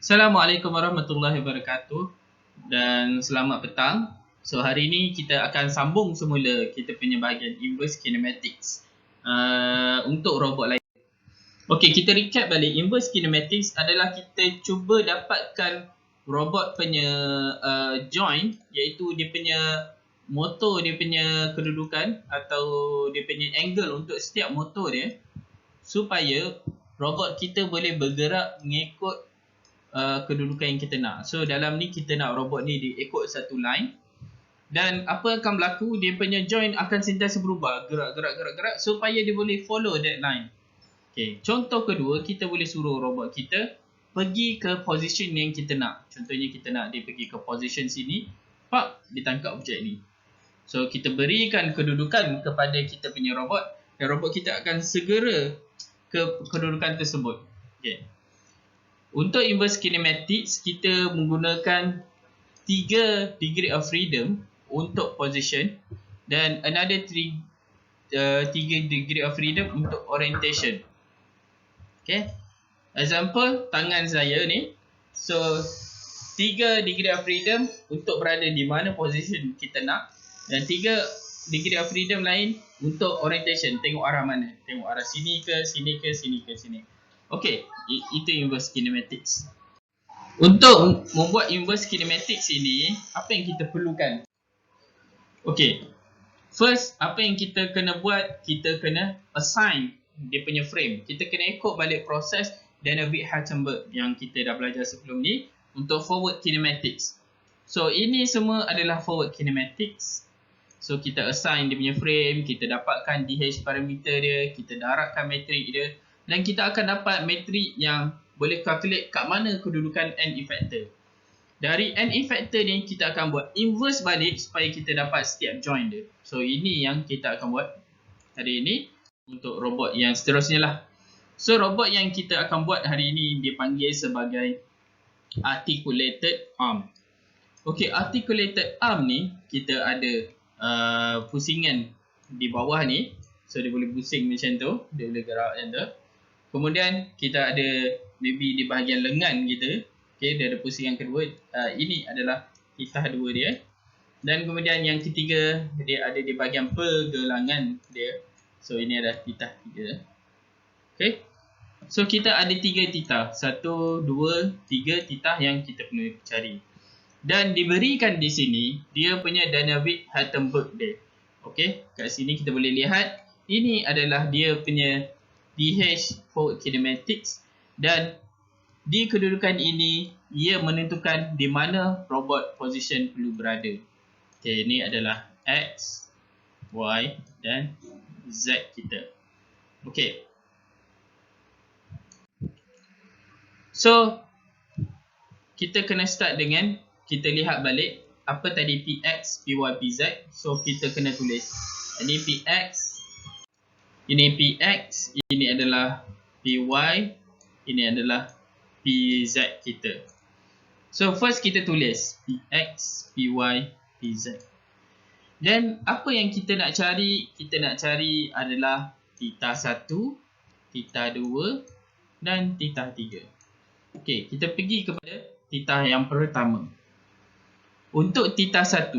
Assalamualaikum warahmatullahi wabarakatuh dan selamat petang. So hari ini kita akan sambung semula kita punya bahagian inverse kinematics untuk robot lain. Okey, kita recap balik. Inverse kinematics adalah kita cuba dapatkan robot punya joint, iaitu dia punya motor, dia punya kedudukan atau dia punya angle untuk setiap motor dia, supaya robot kita boleh bergerak mengikut kedudukan yang kita nak. So dalam ni kita nak robot ni diikut satu line, dan apa akan berlaku, dia punya joint akan sentiasa berubah, gerak supaya dia boleh follow that line. Okay. Contoh kedua, kita boleh suruh robot kita pergi ke position yang kita nak. Contohnya kita nak dia pergi ke position sini, pak, ditangkap objek ni. So kita berikan kedudukan kepada kita punya robot, dan robot kita akan segera ke kedudukan tersebut. Okay. Untuk inverse kinematics, kita menggunakan 3 degree of freedom untuk position dan another 3 degree of freedom untuk orientation. Okay. Example, tangan saya ni. So, 3 degree of freedom untuk berada di mana position kita nak, dan 3 degree of freedom lain untuk orientation, tengok arah mana. Tengok arah sini ke, sini ke, sini ke, sini. Okey, itu inverse kinematics. Untuk membuat inverse kinematics ini, apa yang kita perlukan? Okey, first, apa yang kita kena buat, kita kena assign dia punya frame. Kita kena ikut balik proses Danavik-Hartenberg yang kita dah belajar sebelum ni untuk forward kinematics. So, ini semua adalah forward kinematics. So, kita assign dia punya frame, kita dapatkan DH parameter dia, kita darabkan metrik dia, dan kita akan dapat metrik yang boleh calculate kat mana kedudukan n effector. Dari n effector ni, kita akan buat inverse balik supaya kita dapat setiap joint dia. So, ini yang kita akan buat hari ini untuk robot yang seterusnya lah. So, robot yang kita akan buat hari ini dipanggil sebagai articulated arm. Okey, articulated arm ni, kita ada pusingan di bawah ni. So, dia boleh pusing macam tu, dia boleh gerak macam tu. Kemudian kita ada maybe di bahagian lengan kita. Okay, dia ada pusingan kedua. Ini adalah titah dua dia. Dan kemudian yang ketiga, dia ada di bahagian pergelangan dia. So ini adalah titah 3. Okay. So kita ada 3 titah. 1, 2, 3 titah yang kita perlu cari. Dan diberikan di sini, dia punya Danavik-Hartenberg dia. Okay. Kat sini kita boleh lihat. Ini adalah dia punya DH forward kinematics, dan di kedudukan ini ia menentukan di mana robot position perlu berada. Okey, ini adalah X, Y dan Z kita. Okey. So kita kena start dengan kita lihat balik apa tadi PX, PY, PZ. So kita kena tulis ini PX, ini PX, ini adalah PY, ini adalah PZ kita. So first kita tulis PX, PY, PZ. Dan apa yang kita nak cari? Kita nak cari adalah titah 1, titah 2 dan titah 3. Okey, kita pergi kepada titah yang pertama. Untuk titah 1,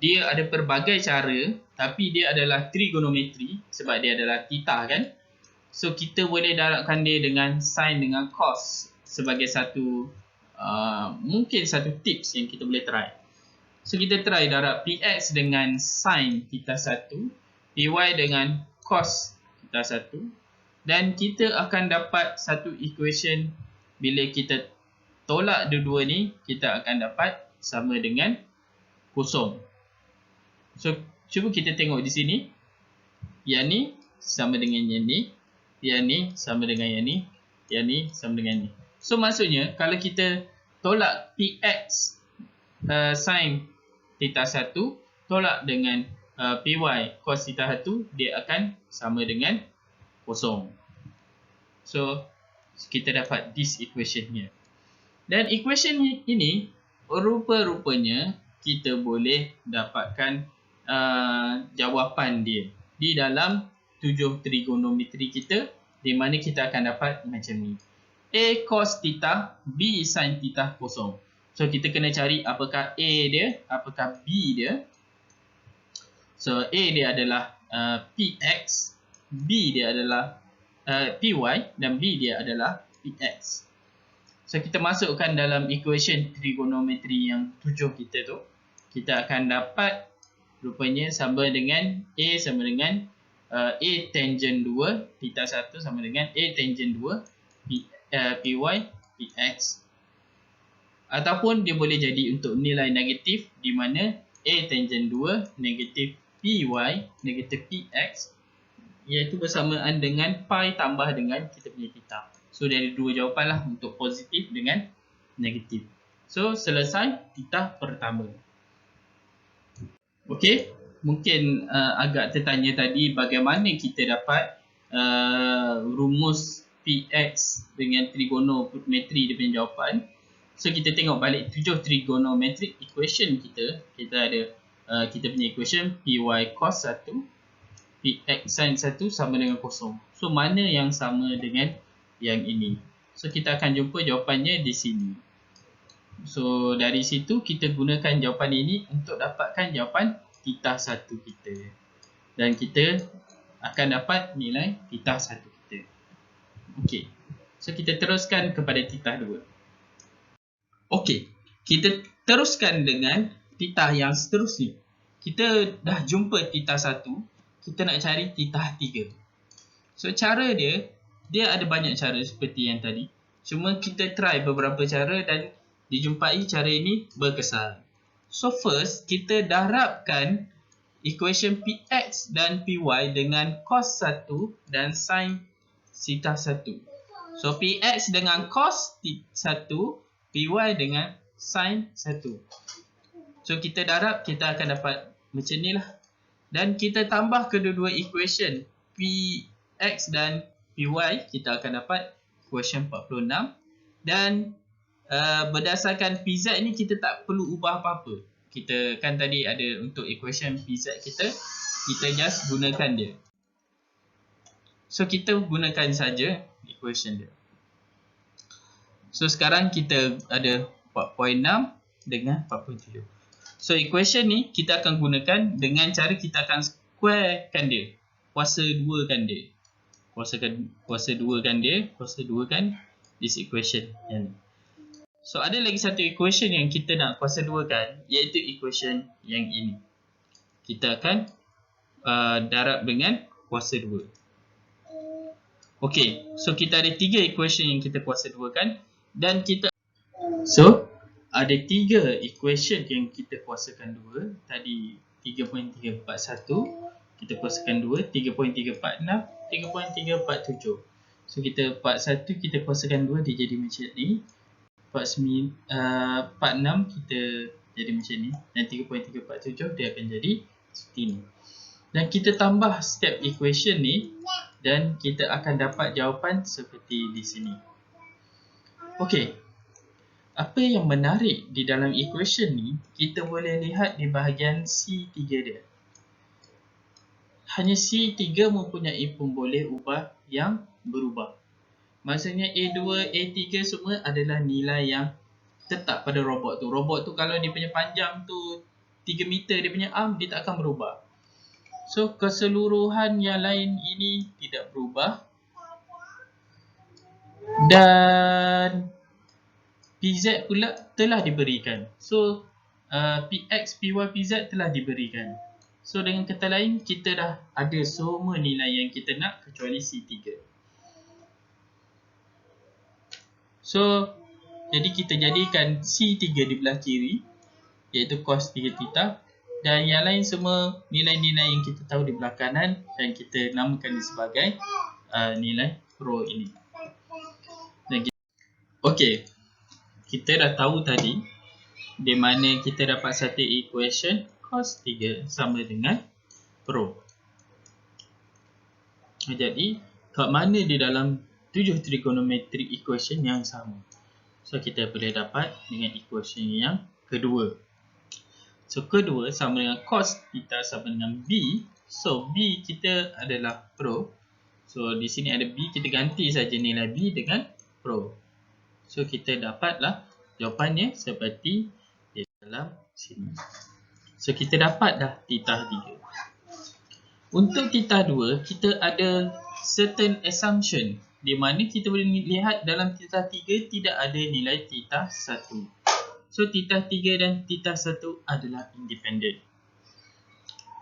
dia ada pelbagai cara, tapi dia adalah trigonometri sebab dia adalah titah kan. So kita boleh darabkan dia dengan sin dengan cos sebagai satu mungkin satu tips yang kita boleh try. So kita try darab PX dengan sin titah 1, PY dengan cos titah 1, dan kita akan dapat satu equation. Bila kita tolak dua-dua ni, kita akan dapat sama dengan kosong. So cuba kita tengok di sini. Yang ni sama dengan yang ni, yang ni sama dengan yang ni, yang ni sama dengan ni. So maksudnya kalau kita tolak PX sin titah 1 tolak dengan PY cos titah 1, dia akan sama dengan kosong. So kita dapat this equation here. Dan equation ini rupa-rupanya kita boleh dapatkan jawapan dia di dalam 7 trigonometri kita, di mana kita akan dapat macam ni. A cos theta, B sin theta kosong. So kita kena cari apakah A dia, apakah B dia. So A dia adalah Px, B dia adalah Py dan B dia adalah Px. So kita masukkan dalam equation trigonometri yang 7 kita tu, kita akan dapat rupanya sama dengan A sama dengan A tangent 2 theta 1 sama dengan A tangent 2 Py Px. Ataupun dia boleh jadi untuk nilai negatif di mana A tangent 2 negatif Py negatif Px, iaitu bersamaan dengan pi tambah dengan kita punya theta. So dia ada dua jawapan lah untuk positif dengan negatif. So selesai theta pertama. Okey, mungkin agak tertanya tadi bagaimana kita dapat rumus Px dengan trigonometri dia punya jawapan. So kita tengok balik 7 trigonometric equation kita. Kita ada kita punya equation Py cos 1, Px sin 1 sama dengan kosong. So mana yang sama dengan yang ini? So kita akan jumpa jawapannya di sini. So dari situ kita gunakan jawapan ini untuk dapatkan jawapan theta 1 kita. Dan kita akan dapat nilai theta 1 kita. Okey. So kita teruskan kepada theta 2. Okey, kita teruskan dengan theta yang seterusnya. Kita dah jumpa theta 1, kita nak cari theta 3. So cara dia ada banyak cara seperti yang tadi. Cuma kita try beberapa cara dan dijumpai cara ini berkesan. So first, kita darabkan equation Px dan Py dengan cos 1 dan sin theta 1. So Px dengan cos 1, Py dengan sin 1. So kita darab, kita akan dapat macam ni lah. Dan kita tambah kedua-dua equation Px dan Py, kita akan dapat equation 46. Dan berdasarkan Pz ni kita tak perlu ubah apa-apa. Kita kan tadi ada untuk equation Pz kita just gunakan dia. So kita gunakan saja equation dia. So sekarang kita ada 4.6 dengan 4.7. So equation ni kita akan gunakan dengan cara kita akan squarekan dia. Kuasa 2kan dia. Kuasa 2kan dia. Kuasa 2kan this equation yang ni. So ada lagi satu equation yang kita nak kuasa 2kan, iaitu equation yang ini. Kita akan darab dengan kuasa 2. Okey, so kita ada 3 equation yang kita kuasa 2kan. Dan kita ada 3 equation yang kita kuasakan 2. Tadi 3.341 kita kuasakan 2, 3.346, 3.347. So kita 41 kita kuasakan 2, dia jadi macam ni. 46 kita jadi macam ni. Dan 3.347 dia akan jadi seperti ni. Dan kita tambah step equation ni dan kita akan dapat jawapan seperti di sini. Okey. Apa yang menarik di dalam equation ni, kita boleh lihat di bahagian C3 dia. Hanya C3 mempunyai pemboleh ubah yang berubah. Maksudnya A2, A3 semua adalah nilai yang tetap pada robot tu. Robot tu kalau dia punya panjang tu 3 meter dia punya arm, dia tak akan berubah. So keseluruhan yang lain ini tidak berubah. Dan Pz pula telah diberikan. So Px, Py, Pz telah diberikan. So dengan kata lain, kita dah ada semua nilai yang kita nak kecuali C3. So jadi kita jadikan C3 di belah kiri, iaitu cos 3 theta. Dan yang lain semua nilai-nilai yang kita tahu di belah kanan, dan kita namakan dia sebagai nilai rho ini. Okey, kita dah tahu tadi di mana kita dapat satu equation cos 3 sama dengan rho. Jadi kat mana di dalam 7 trigonometric equation yang sama? So kita boleh dapat dengan equation yang kedua. So kedua sama dengan cos theta sama dengan B. So B kita adalah rho. So di sini ada B, kita ganti saja nilai B dengan rho. So kita dapatlah jawapannya seperti di dalam sini. So kita dapat dah titah 3. Untuk titah 2, kita ada certain assumption di mana kita boleh lihat dalam titah 3 tidak ada nilai titah 1. So titah 3 dan titah 1 adalah independent.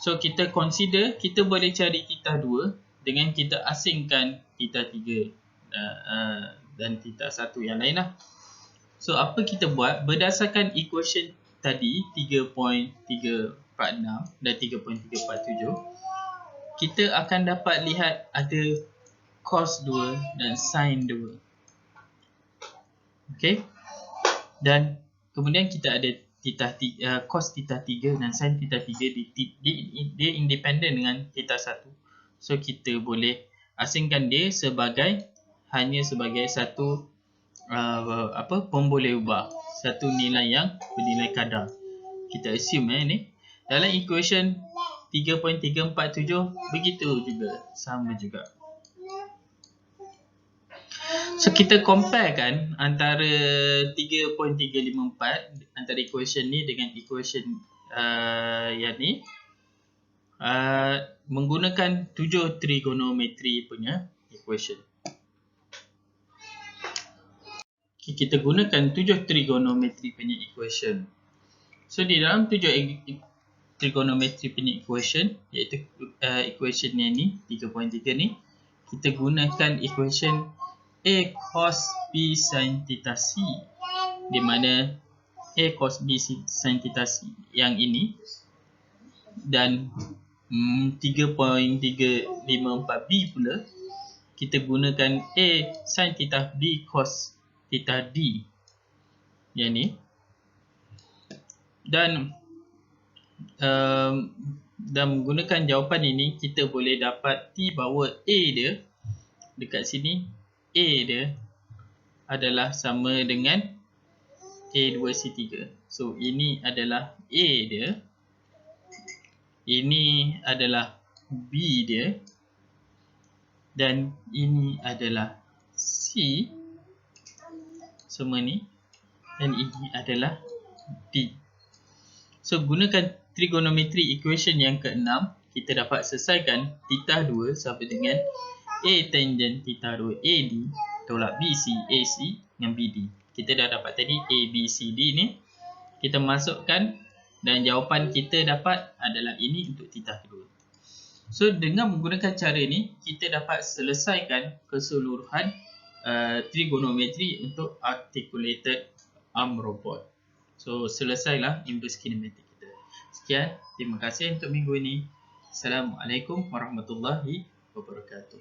So kita consider kita boleh cari titah 2 dengan kita asingkan titah 3 dan titah 1 yang lain lah. So apa kita buat berdasarkan equation tadi 3.346 dan 3.347, kita akan dapat lihat ada cos 2 dan sin 2. Okay. Dan kemudian kita ada cos titah 3 dan sin titah 3 dia independent dengan titah 1. So kita boleh asingkan dia hanya sebagai satu pemboleh ubah, satu nilai yang bernilai kadar. Kita assume ni dalam equation 3.347 begitu juga, sama juga. So kita compare kan antara 3.354 antara equation ni dengan equation yang ni menggunakan 7 trigonometri punya equation. Kita gunakan 7 trigonometri punya equation. So di dalam 7 trigonometri punya equation, iaitu equation yang ni 3.3 ni, kita gunakan equation A cos B sin theta C, di mana A cos B sin theta C yang ini dan 3.354B pula kita gunakan A sin theta B cos theta D yang ni, dan menggunakan jawapan ini kita boleh dapati bahawa A dia dekat sini, A dia adalah sama dengan A2C3. So ini adalah A dia, ini adalah B dia, dan ini adalah C semua ni, dan ini adalah D. So gunakan trigonometri equation yang ke-6, kita dapat selesaikan titah 2 sama dengan A tangent titah 2 AD tolak BC AC dengan BD. Kita dah dapat tadi A, B, C, D ni, kita masukkan dan jawapan kita dapat adalah ini untuk titah kedua. So dengan menggunakan cara ni, kita dapat selesaikan keseluruhan trigonometri untuk articulated arm robot. So selesailah inverse kinematik kita. Sekian, terima kasih untuk minggu ini. Assalamualaikum warahmatullahi wabarakatuh.